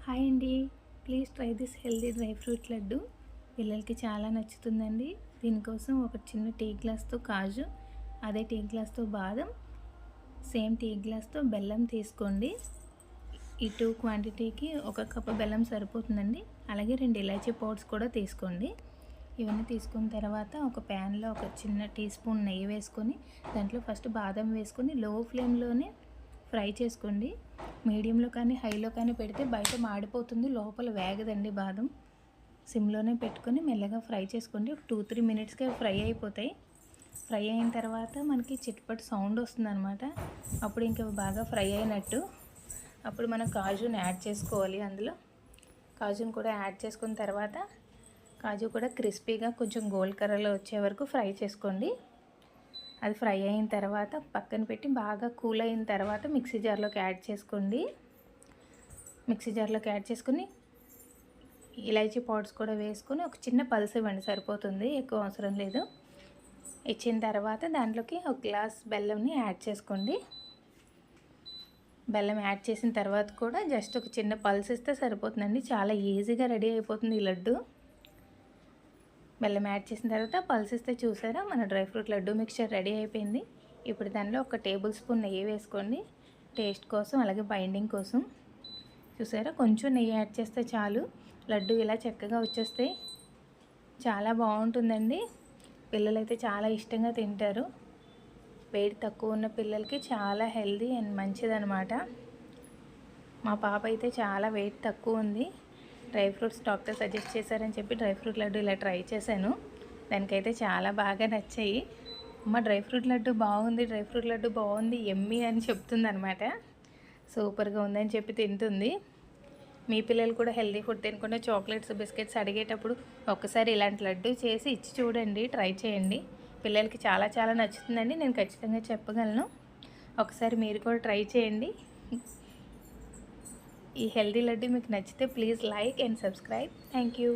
Hi అండి. Please try this healthy dry fruit laddu. పిల్లలకి చాలా నచ్చుతుందండి. దీనికోసం ఒక చిన్న టీ గ్లాస్తో కాజు, అదే టీ గ్లాస్తో బాదం, సేమ్ టీ గ్లాస్తో బెల్లం తీసుకోండి. ఈ 2 క్వాంటిటీకి ఒక కప్పు బెల్లం సరిపోతుందండి. అలాగే 2 ఇలాచీ పౌడర్స్ కూడా తీసుకోండి. ఇవన్నీ తీసుకున్న తర్వాత ఒక ప్యాన్లో ఒక చిన్న టీ స్పూన్ నెయ్యి వేసుకొని దాంట్లో ఫస్ట్ బాదం వేసుకొని లో ఫ్లేమ్లోనే ఫ్రై చేసుకోండి. మీడియంలో కానీ హైలో కానీ పెడితే బయట మాడిపోతుంది, లోపల వేగదండి బాదం. సిమ్లోనే పెట్టుకొని మెల్లగా ఫ్రై చేసుకోండి. ఒక 2-3 మినిట్స్కి ఫ్రై అయిపోతాయి. ఫ్రై అయిన తర్వాత మనకి చిట్పట్ సౌండ్ వస్తుందన్నమాట. అప్పుడు ఇంకా బాగా ఫ్రై అయినట్టు. అప్పుడు మనం కాజుని యాడ్ చేసుకోవాలి. అందులో కాజుని కూడా యాడ్ చేసుకున్న తర్వాత కాజు కూడా క్రిస్పీగా కొంచెం గోల్డ్ కలర్లో వచ్చే వరకు ఫ్రై చేసుకోండి. అది ఫ్రై అయిన తర్వాత పక్కన పెట్టి బాగా కూల్ అయిన తర్వాత మిక్సీ జార్లోకి యాడ్ చేసుకోండి. మిక్సీ జార్లోకి యాడ్ చేసుకుని ఇలాచీ పౌడర్స్ కూడా వేసుకొని ఒక చిన్న పల్స్ ఇవ్వండి, సరిపోతుంది, ఎక్కువ అవసరం లేదు. ఇచ్చిన తర్వాత దాంట్లోకి ఒక గ్లాస్ బెల్లంని యాడ్ చేసుకోండి. బెల్లం యాడ్ చేసిన తర్వాత కూడా జస్ట్ ఒక చిన్న పల్స్ ఇస్తే సరిపోతుందండి. చాలా ఈజీగా రెడీ అయిపోతుంది ఈ లడ్డు. బెల్లం యాడ్ చేసిన తర్వాత పల్స్ ఇస్తే చూసారా, మన dry fruit laddu mixture ready అయిపోయింది. ఇప్పుడు దానిలో ఒక టేబుల్ స్పూన్ నెయ్యి వేసుకోండి, టేస్ట్ కోసం అలాగే బైండింగ్ కోసం. చూసారా, కొంచెం నెయ్యి యాడ్ చేస్తే చాలు, లడ్డు ఇలా చక్కగా వచ్చేస్తాయి. చాలా బాగుంటుందండి. పిల్లలైతే చాలా ఇష్టంగా తింటారు. వెయిట్ తక్కువ ఉన్న పిల్లలకి చాలా హెల్దీ అండ్ మంచిదన్నమాట. మా పాప అయితే చాలా వెయిట్ తక్కువ ఉంది. డ్రై ఫ్రూట్స్ డాక్టర్ సజెస్ట్ చేశారని చెప్పి డ్రై ఫ్రూట్ లడ్డు ఇలా ట్రై చేశాను. దానికైతే చాలా బాగా నచ్చాయి. అమ్మ డ్రై ఫ్రూట్ లడ్డు బాగుంది, డ్రై ఫ్రూట్ లడ్డు బాగుంది, ఎమ్మీ అని చెప్తుంది అనమాట. సూపర్గా ఉందని చెప్పి తింటుంది. మీ పిల్లలు కూడా హెల్దీ ఫుడ్ తినకుండా చాక్లెట్స్ బిస్కెట్స్ అడిగేటప్పుడు ఒక్కసారి ఇలాంటి లడ్డు చేసి ఇచ్చి చూడండి, ట్రై చేయండి. పిల్లలకి చాలా చాలా నచ్చుతుందండి, నేను ఖచ్చితంగా చెప్పగలను. ఒకసారి మీరు కూడా ట్రై చేయండి. ఈ హెల్దీ లడ్డు మీకు నచ్చితే please like and subscribe. Thank you.